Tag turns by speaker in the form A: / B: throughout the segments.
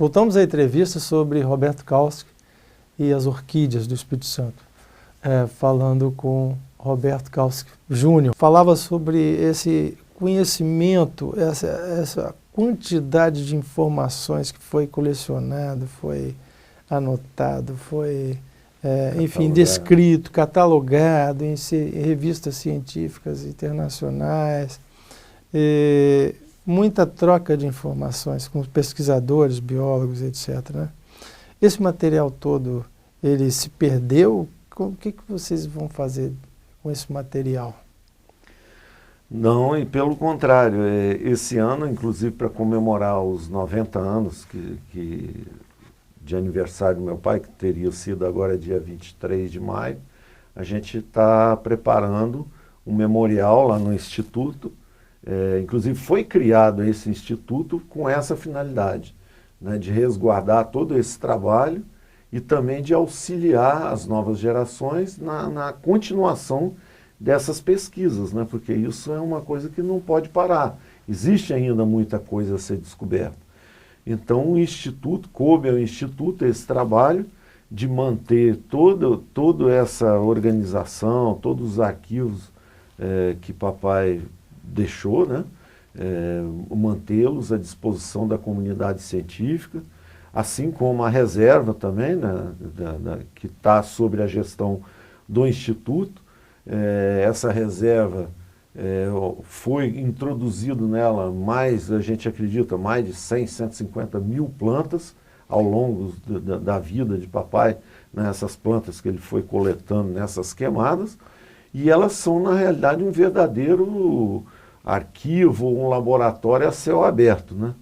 A: Voltamos à entrevista sobre Roberto Kautsky e as orquídeas do Espírito Santo, falando com Roberto Kautsky Júnior. Falava sobre esse conhecimento, essa quantidade de informações que foi colecionado, foi anotado, foi, enfim, descrito, catalogado em revistas científicas internacionais. Muita troca de informações com pesquisadores, biólogos, etc., né? Esse material todo, ele se perdeu? O que vocês vão fazer com esse material?
B: Não, e pelo contrário, esse ano, inclusive para comemorar os 90 anos de aniversário do meu pai, que teria sido agora dia 23 de maio, a gente está preparando um memorial lá no Instituto. Inclusive foi criado esse instituto com essa finalidade, né, de resguardar todo esse trabalho e também de auxiliar as novas gerações na continuação dessas pesquisas, né, porque isso é uma coisa que não pode parar. Existe ainda muita coisa a ser descoberta. Então o Instituto, coube ao Instituto esse trabalho de manter toda essa organização, todos os arquivos que papai deixou, né, mantê-los à disposição da comunidade científica, assim como a reserva também, né, que está sob a gestão do Instituto. Essa reserva foi introduzido nela a gente acredita, mais de 100, 150 mil plantas ao longo da vida de papai, né, essas plantas que ele foi coletando nessas queimadas, e elas são, na realidade, um verdadeiro arquivo, um laboratório a céu aberto, né?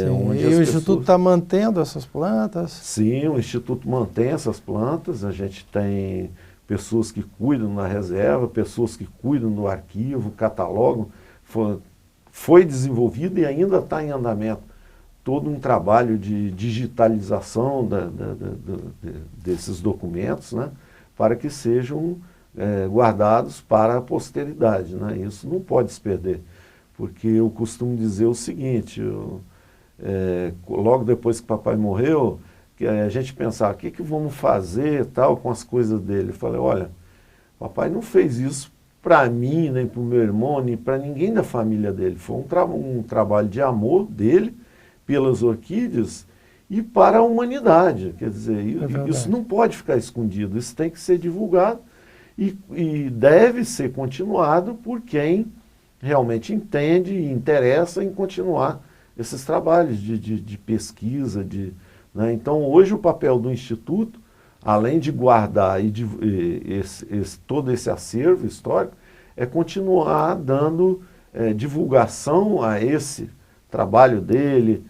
A: Onde o Instituto está mantendo essas plantas?
B: Sim, o Instituto mantém essas plantas, a gente tem pessoas que cuidam da reserva, pessoas que cuidam do arquivo, catalogam. Foi desenvolvido e ainda está em andamento todo um trabalho de digitalização desses documentos, né, para que sejam guardados para a posteridade, né? Isso não pode se perder, porque eu costumo dizer o seguinte, logo depois que papai morreu, que a gente pensava, o que vamos fazer tal com as coisas dele? Eu falei, olha, papai não fez isso para mim, nem para o meu irmão, nem para ninguém da família dele. Foi um trabalho de amor dele pelas orquídeas e para a humanidade. Quer dizer, isso não pode ficar escondido, isso tem que ser divulgado e deve ser continuado por quem realmente entende e interessa em continuar esses trabalhos de pesquisa, né? Então, hoje o papel do Instituto, além de guardar todo esse acervo histórico, é continuar dando divulgação a esse trabalho dele,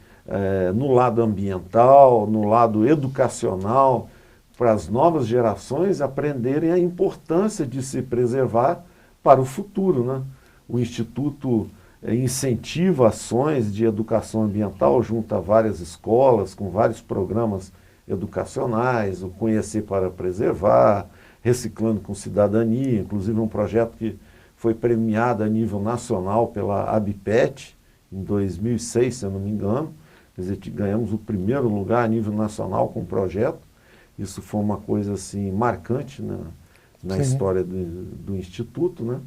B: no lado ambiental, no lado educacional, para as novas gerações aprenderem a importância de se preservar para o futuro, né? O Instituto incentiva ações de educação ambiental junto a várias escolas, com vários programas educacionais, o Conhecer para Preservar, Reciclando com Cidadania, inclusive um projeto que foi premiado a nível nacional pela ABPET em 2006, se eu não me engano. Quer dizer, ganhamos o primeiro lugar a nível nacional com o projeto. Isso foi uma coisa assim marcante na história do Instituto, né?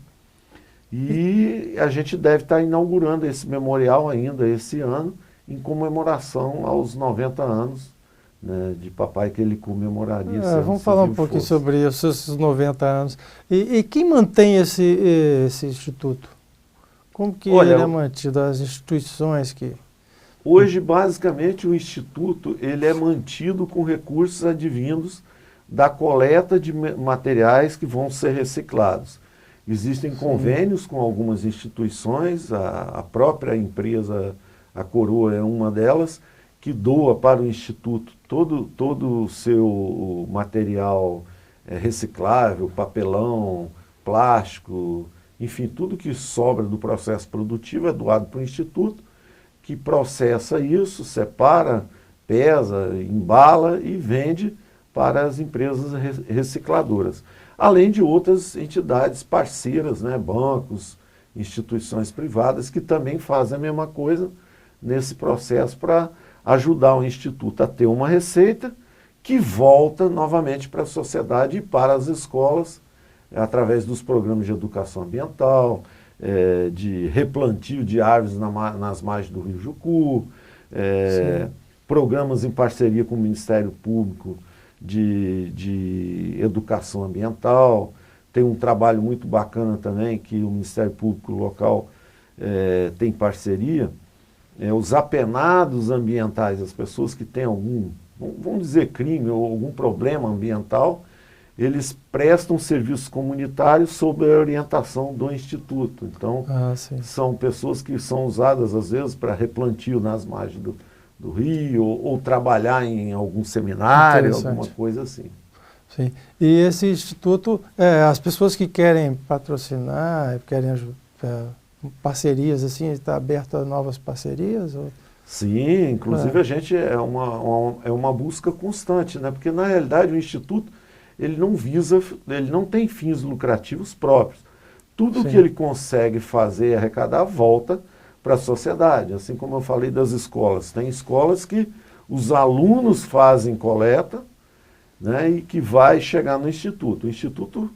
B: E a gente deve estar inaugurando esse memorial ainda esse ano, em comemoração aos 90 anos, né, de papai, que ele comemoraria.
A: Vamos falar um pouquinho sobre isso, esses 90 anos. E quem mantém esse instituto? Como que ele é mantido, as instituições que...
B: Hoje, basicamente, o Instituto ele é mantido com recursos advindos da coleta de materiais que vão ser reciclados. Existem convênios com algumas instituições, a própria empresa, a Coroa é uma delas, que doa para o Instituto todo o seu material reciclável, papelão, plástico, enfim, tudo que sobra do processo produtivo é doado para o Instituto, que processa isso, separa, pesa, embala e vende para as empresas recicladoras. Além de outras entidades parceiras, né, bancos, instituições privadas, que também fazem a mesma coisa nesse processo para ajudar o Instituto a ter uma receita que volta novamente para a sociedade e para as escolas, através dos programas de educação ambiental, de replantio de árvores nas margens do Rio Jucu, programas em parceria com o Ministério Público de educação ambiental. Tem um trabalho muito bacana também que o Ministério Público local tem parceria, os apenados ambientais, as pessoas que têm algum, vamos dizer, crime ou algum problema ambiental, eles prestam serviços comunitários sob a orientação do Instituto. Então, são pessoas que são usadas, às vezes, para replantio nas margens do rio, ou trabalhar em algum seminário, alguma coisa assim.
A: Sim. E esse Instituto, as pessoas que querem patrocinar, querem ajudar, parcerias, assim, está aberto a novas parcerias? Ou?
B: Sim, inclusive a gente é uma busca constante, né? Porque na realidade o Instituto ele não tem fins lucrativos próprios. Tudo que ele consegue fazer e arrecadar volta para a sociedade. Assim como eu falei das escolas, tem escolas que os alunos fazem coleta, né, e que vai chegar no Instituto. O Instituto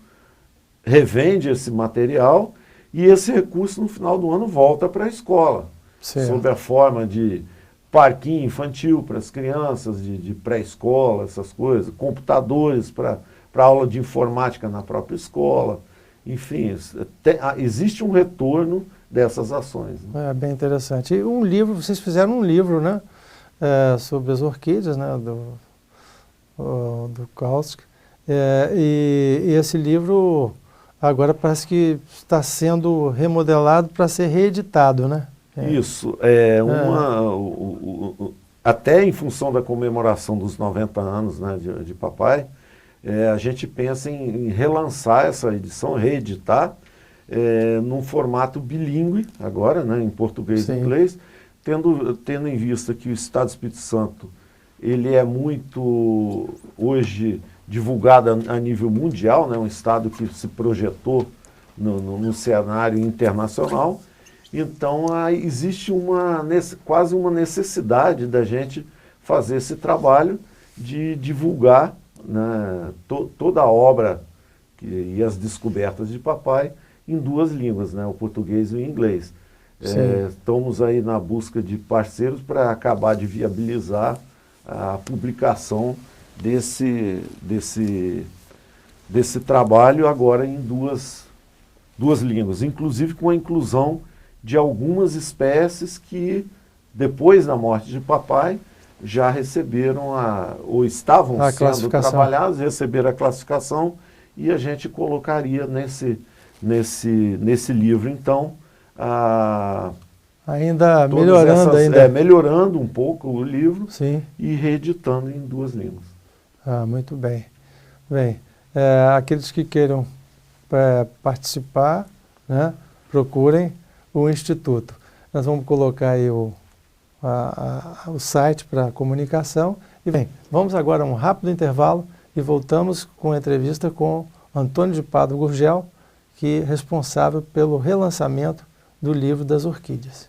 B: revende esse material e esse recurso no final do ano volta para a escola, sob a forma de parquinho infantil para as crianças, de pré-escola, essas coisas, computadores para aula de informática na própria escola. Enfim, existe um retorno dessas ações. Né?
A: É bem interessante. E um livro, vocês fizeram um livro, né, sobre as orquídeas, né, do Kautsky, e esse livro agora parece que está sendo remodelado para ser reeditado, né?
B: Isso, até em função da comemoração dos 90 anos, né, de papai, a gente pensa em relançar essa edição, reeditar, num formato bilíngue agora, né, em português e inglês, tendo em vista que o Estado do Espírito Santo ele é muito, hoje, divulgado a nível mundial, né, um Estado que se projetou no cenário internacional. Então, existe quase uma necessidade da gente fazer esse trabalho de divulgar, né, toda a obra e as descobertas de papai em duas línguas, né, o português e o inglês. Estamos aí na busca de parceiros para acabar de viabilizar a publicação desse trabalho agora em duas línguas, inclusive com a inclusão de algumas espécies que, depois da morte de papai, já receberam ou estavam sendo trabalhadas, receberam a classificação, e a gente colocaria nesse livro, então,
A: ainda melhorando
B: melhorando um pouco o livro e reeditando em duas línguas.
A: Muito bem. Bem, aqueles que queiram participar, né, procurem o Instituto. Nós vamos colocar aí o site para comunicação. E bem, vamos agora a um rápido intervalo e voltamos com a entrevista com Antônio de Pádua Gurgel, que é responsável pelo relançamento do livro das orquídeas.